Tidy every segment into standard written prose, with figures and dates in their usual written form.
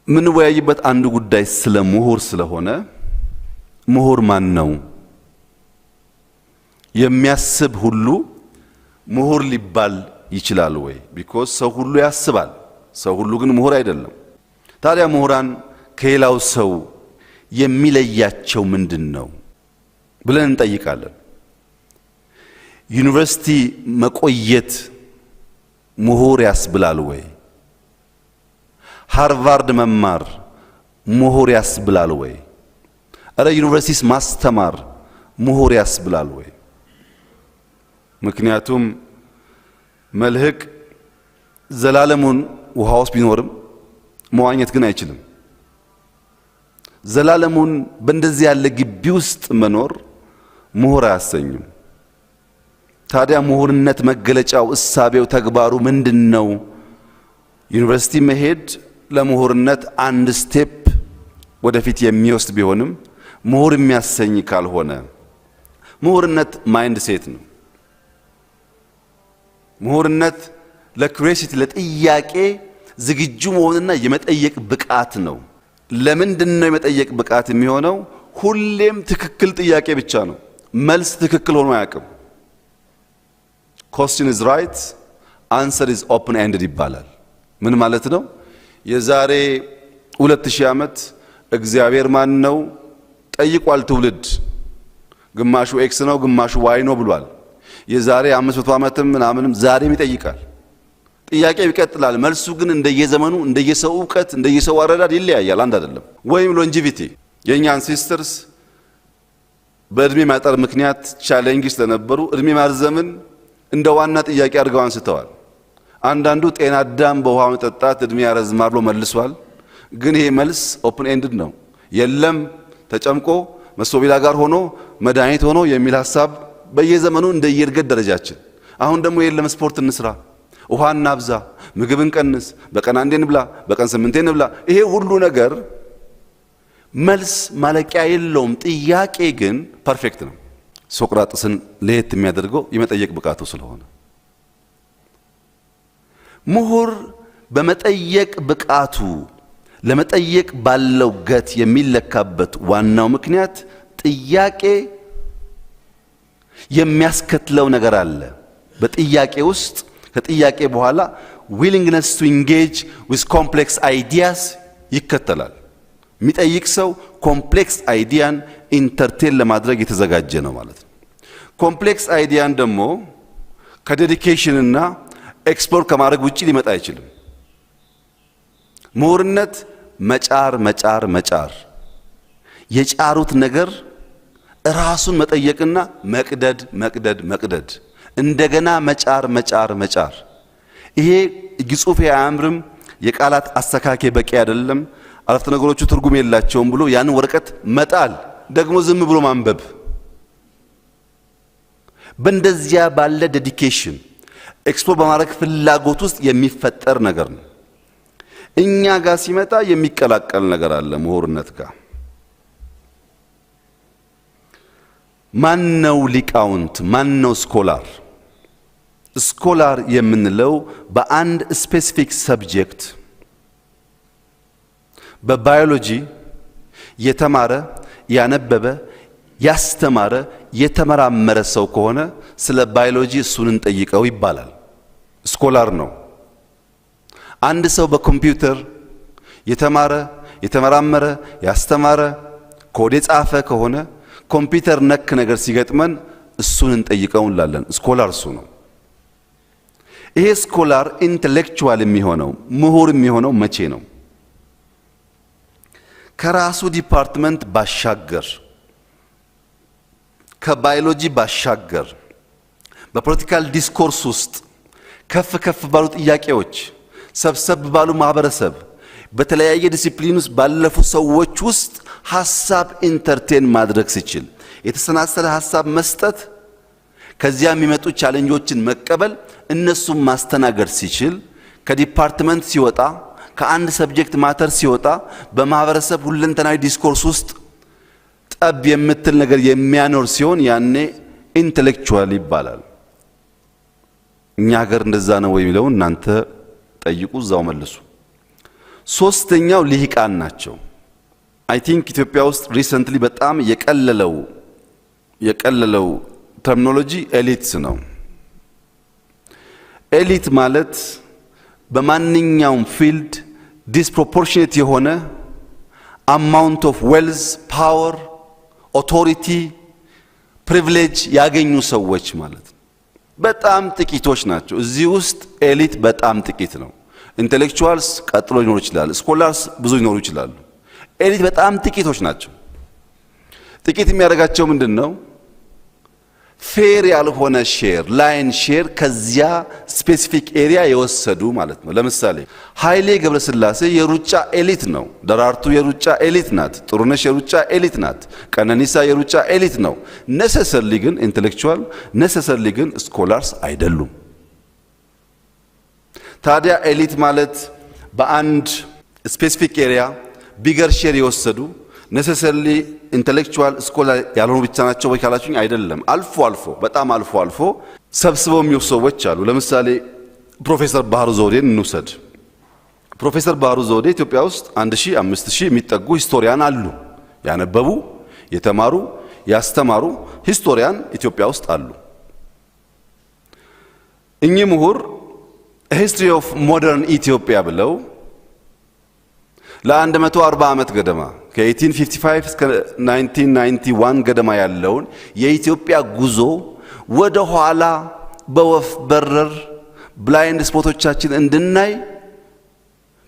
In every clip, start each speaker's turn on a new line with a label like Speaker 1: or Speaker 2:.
Speaker 1: ምን ወያይበት አንዱ ጉዳይ ስለ ምሁር ስለሆነ ምሁር ማን ነው የሚያስብ ሁሉ ምሁር ሊባል ይችላል ወይ? ቢኮዝ ሰው ሁሉ ያስባል፣ ሰው ሁሉ ግን ምሁር አይደለም። ታዲያ ምሁራን ከሌላው ሰው የሚለያቸው ምንድነው ብለን እንጠይቃለን። ዩኒቨርሲቲ መቆየት ምሁር ያስብላል ወይ? ሃርቫርድ መማር ምሁር ያስብላል ወይ? አረ ዩኒቨርሲቲስ ማስተማር ምሁር ያስብላል ወይ? ምክንያቱም መልህቅ ዘላለሙን ውሃ ውስጥ ቢኖርም መዋኘት ግን አይችልም። ዘላለሙን በእንደዚህ ያለ ግቢ ውስጥ መኖር ምሁር አያሰኝም። ታዲያ ምሁርነት መገለጫው፣ እሳቤው፣ ተግባሩ ምንድነው? ዩኒቨርሲቲ መሄድ ለምሁርነት አንድ ስቴፕ ወደፊት የሚወስድ ቢሆንም ምሁር የሚያሰኝ ካልሆነ ምሁርነት ማይንድ ሴት ነው። ምሁርነት ለኩሪዮሲቲ ለጥያቄ ዝግጁ መሆንና የመጠየቅ ብቃት ነው። ለምንድነው የመጠየቅ ብቃት የሚሆነው? ሁሌም ትክክል ጥያቄ ብቻ ነው፣ መልስ ትክክል ሆኖ አያውቅም። question is right, answer is open ended ይባላል። ምን ማለት ነው? የዛሬ 2000 ዓመት እግዚአብሔር ማን ነው ጠይቋል ትውልድ። ግማሹ ኤክስ ነው ግማሹ ዋይ ነው ብሏል። የዛሬ 500 ዓመትም ምናምንም ዛሬም ይጠይቃል። ጥያቄው ይቀጥላል። መልሱ ግን እንደየዘመኑ እንደየሰው ዕውቀት እንደየሰው አረዳድ ይለያያል፣ አንድ አይደለም። ወይም ሎንጂቪቲ የኛ አንሴስተርስ በእድሜ ማጠር ምክንያት ቻሌንጅስ ስለነበሩ እድሜ ማርዘምን እንደ ዋና ጥያቄ አድርገው አንስተዋል። አንዳንዱ ጤና አዳም በውሃ መጠጣት እድሜ ያረዝማል ብሎ መልሷል። ግን ይሄ መልስ ኦፕን ኤንድድ ነው። የለም ተጨምቆ መሶቢላ ጋር ሆኖ መድኃኒት ሆኖ የሚል ሐሳብ በየዘመኑ እንደየእድገት ደረጃችን። አሁን ደግሞ የለም ስፖርት እንስራ፣ ውሃ እናብዛ፣ ምግብ እንቀንስ፣ በቀን አንዴ እንብላ፣ በቀን 8 እንብላ። ይሄ ሁሉ ነገር መልስ ማለቂያ የለውም። ጥያቄ ግን ፐርፌክት ነው። ሶቅራጥስን ለየት የሚያደርገው የመጠየቅ ብቃቱ ስለሆነ ምሁር በመጠየቅ ብቃቱ ለመጠየቅ ባለው ገት የሚለካበት ዋናው ምክንያት ጥያቄ የሚያስከትለው ነገር አለ። በጥያቄ ውስጥ ከጥያቄ በኋላ willingness to engage with complex ideas ይከተላል። የሚጠይቅ ሰው ኮምፕሌክስ አይዲያን ኢንተርቴን ለማድረግ የተዘጋጀ ነው ማለት ነው። ኮምፕሌክስ አይዲያን ደግሞ ከዴዲኬሽን እና ኤክስፕሎር ከማድረግ ውጪ ሊመጣ አይችልም። ምሁርነት መጫር መጫር መጫር፣ የጫሩት ነገር ራሱን መጠየቅና መቅደድ መቅደድ መቅደድ፣ እንደገና መጫር መጫር መጫር። ይሄ ግጹፍ አያምርም፣ የቃላት አስተካኬ በቂ አይደለም፣ አረፍተ ነገሮቹ ትርጉም የላቸውም ብሎ ያን ወረቀት መጣል፣ ደግሞ ዝም ብሎ ማንበብ። በእንደዚያ ባለ ዴዲኬሽን ኤክስፕሎር በማድረግ ፍላጎት ውስጥ የሚፈጠር ነገር ነው። እኛ ጋር ሲመጣ የሚቀላቀል ነገር አለ ምሁርነት ጋር። ማነው ሊቃውንት? ማነው ስኮላር? ስኮላር የምንለው በአንድ ስፔሲፊክ ሰብጀክት በባዮሎጂ የተማረ ያነበበ ያስተማረ የተመራመረ ሰው ከሆነ ስለ ባዮሎጂ እሱን እንጠይቀው ይባላል፣ ስኮላር ነው። አንድ ሰው በኮምፒውተር የተማረ የተመራመረ ያስተማረ ኮድ የጻፈ ከሆነ ኮምፒውተር ነክ ነገር ሲገጥመን እሱን እንጠይቀው እንላለን፣ ስኮላር እሱ ነው። ይሄ ስኮላር ኢንተሌክቹዋል የሚሆነው ምሁር የሚሆነው መቼ ነው? ከራሱ ዲፓርትመንት ባሻገር ከባዮሎጂ ባሻገር በፖለቲካል ዲስኮርስ ውስጥ ከፍ ከፍ ባሉ ጥያቄዎች ሰብሰብ ባሉ ማህበረሰብ በተለያየ ዲሲፕሊን ውስጥ ባለፉ ሰዎች ውስጥ ሐሳብ ኢንተርቴን ማድረግ ሲችል የተሰናሰለ ሐሳብ መስጠት፣ ከዚያ የሚመጡ ቻሌንጆችን መቀበል፣ እነሱም ማስተናገድ ሲችል ከዲፓርትመንት ሲወጣ ከአንድ ሰብጀክት ማተር ሲወጣ በማህበረሰብ ሁለንተናዊ ዲስኮርስ ውስጥ ጠብ የምትል ነገር የሚያኖር ሲሆን ያኔ ኢንተሌክቹዋል ይባላል። እኛ ሀገር እንደዛ ነው ወይ የሚለው እናንተ ጠይቁ፣ እዛው መልሱ። ሶስተኛው ልሂቃን ናቸው። አይ ቲንክ ኢትዮጵያ ውስጥ ሪሰንትሊ በጣም የቀለለው ተርሚኖሎጂ ኤሊትስ ነው። ኤሊት ማለት በማንኛውም ፊልድ ዲስፕሮፖርሽኔት የሆነ አማውንት ኦፍ ዌልዝ፣ ፓወር፣ ኦቶሪቲ፣ ፕሪቪሌጅ ያገኙ ሰዎች ማለት ነው። በጣም ጥቂቶች ናቸው። እዚህ ውስጥ ኤሊት በጣም ጥቂት ነው። ኢንቴሌክቹዋልስ ቀጥሎ ሊኖሩ ይችላል። ስኮላርስ ብዙ ሊኖሩ ይችላሉ። ኤሊት በጣም ጥቂቶች ናቸው። ጥቂት የሚያደርጋቸው ምንድን ነው? ፌር ያልሆነ ሼር፣ ላይን ሼር ከዚያ ስፔሲፊክ ኤሪያ የወሰዱ ማለት ነው። ለምሳሌ ኃይሌ ገብረስላሴ የሩጫ ኤሊት ነው። ደራርቱ የሩጫ ኤሊት ናት። ጥሩነሽ የሩጫ ኤሊት ናት። ቀነኒሳ የሩጫ ኤሊት ነው። ነሰሰርሊ ግን ኢንቴሌክቹዋል፣ ነሰሰርሊ ግን ስኮላርስ አይደሉም። ታዲያ ኤሊት ማለት በአንድ ስፔሲፊክ ኤሪያ ቢገር ሼር የወሰዱ ነሰሰርሊ ኢንቴሌክቹዋል ስኮላር ያልሆኑ ብቻ ናቸው ወይ ካላችሁኝ፣ አይደለም። አልፎ አልፎ በጣም አልፎ አልፎ ሰብስበው የሚወስዱ ሰዎች አሉ። ለምሳሌ ፕሮፌሰር ባህሩ ዘውዴን እንውሰድ። ፕሮፌሰር ባህሩ ዘውዴ ኢትዮጵያ ውስጥ 1000 5000 የሚጠጉ ሂስቶሪያን አሉ። ያነበቡ፣ የተማሩ፣ ያስተማሩ ሂስቶሪያን ኢትዮጵያ ውስጥ አሉ። እኚህ ምሁር ሂስትሪ ኦፍ ሞደርን ኢትዮጵያ ብለው ለ140 ዓመት ገደማ ከ1855 እስከ 1991 ገደማ ያለውን የኢትዮጵያ ጉዞ ወደ ኋላ በወፍ በረር ብላይንድ ስፖቶቻችን እንድናይ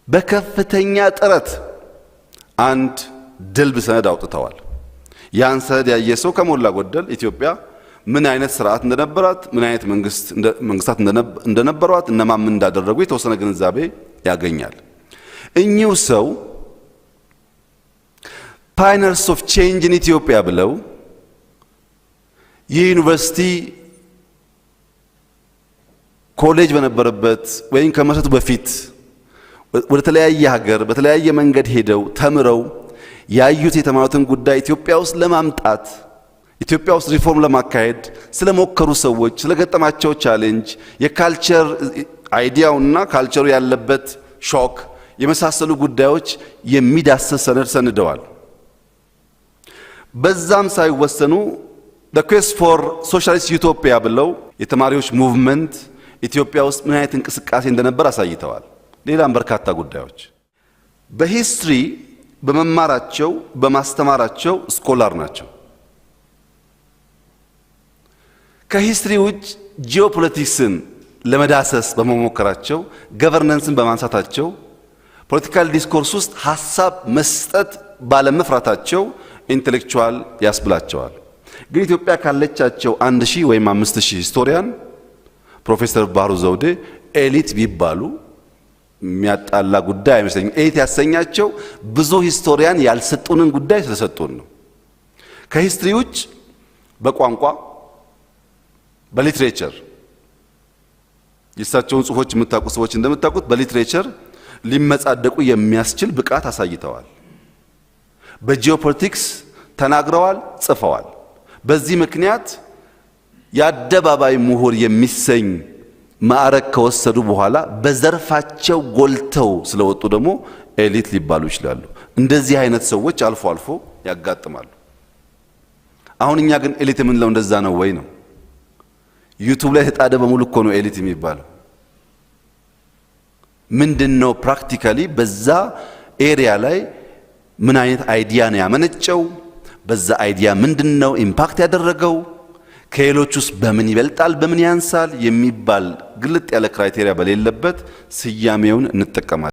Speaker 1: በከፍተኛ ጥረት አንድ ድልብ ሰነድ አውጥተዋል። ያን ሰነድ ያየ ሰው ከሞላ ጎደል ኢትዮጵያ ምን አይነት ስርዓት እንደነበራት፣ ምን አይነት መንግስታት እንደነበሯት፣ እነማን ምን እንዳደረጉ የተወሰነ ግንዛቤ ያገኛል። እኚሁ ሰው ፓይነርስ ኦፍ ቼንጅ ኢን ኢትዮጵያ ብለው የዩኒቨርሲቲ ኮሌጅ በነበረበት ወይም ከመሰረቱ በፊት ወደ ተለያየ ሀገር በተለያየ መንገድ ሄደው ተምረው ያዩት የተማሩትን ጉዳይ ኢትዮጵያ ውስጥ ለማምጣት ኢትዮጵያ ውስጥ ሪፎርም ለማካሄድ ስለሞከሩ ሰዎች ስለገጠማቸው ቻሌንጅ የካልቸር አይዲያውና ካልቸሩ ያለበት ሾክ የመሳሰሉ ጉዳዮች የሚዳስስ ሰነድ ሰንደዋል። በዛም ሳይወሰኑ the quest for socialist utopia ብለው የተማሪዎች ሙቭመንት ኢትዮጵያ ውስጥ ምን አይነት እንቅስቃሴ እንደነበር አሳይተዋል። ሌላም በርካታ ጉዳዮች በሂስትሪ በመማራቸው በማስተማራቸው ስኮላር ናቸው። ከሂስትሪ ውጭ ጂኦፖለቲክስን ለመዳሰስ በመሞከራቸው ገቨርነንስን በማንሳታቸው ፖለቲካል ዲስኮርስ ውስጥ ሐሳብ መስጠት ባለመፍራታቸው ኢንቴሌክቹዋል ያስብላቸዋል። ግን ኢትዮጵያ ካለቻቸው 1000 ወይም 5000 ሂስቶሪያን ፕሮፌሰር ባህሩ ዘውዴ ኤሊት ቢባሉ የሚያጣላ ጉዳይ አይመስለኝም። ኤሊት ያሰኛቸው ብዙ ሂስቶሪያን ያልሰጡንን ጉዳይ ስለሰጡን ነው። ከሂስትሪ ውጭ በቋንቋ በሊትሬቸር የእሳቸውን ጽሑፎች የምታውቁ ሰዎች እንደምታውቁት በሊትሬቸር ሊመጻደቁ የሚያስችል ብቃት አሳይተዋል። በጂኦፖለቲክስ ተናግረዋል፣ ጽፈዋል። በዚህ ምክንያት የአደባባይ ምሁር የሚሰኝ ማዕረግ ከወሰዱ በኋላ በዘርፋቸው ጎልተው ስለወጡ ደግሞ ኤሊት ሊባሉ ይችላሉ። እንደዚህ አይነት ሰዎች አልፎ አልፎ ያጋጥማሉ። አሁን እኛ ግን ኤሊት የምንለው እንደዛ ነው ወይ ነው? ዩቲዩብ ላይ ተጣደ በሙሉ እኮ ነው ኤሊት የሚባለው። ምንድነው ፕራክቲካሊ በዛ ኤሪያ ላይ ምን አይነት አይዲያ ነው ያመነጨው? በዛ አይዲያ ምንድነው ኢምፓክት ያደረገው? ከሌሎቹስ በምን ይበልጣል በምን ያንሳል የሚባል ግልጥ ያለ ክራይቴሪያ በሌለበት ስያሜውን እንጠቀማለን።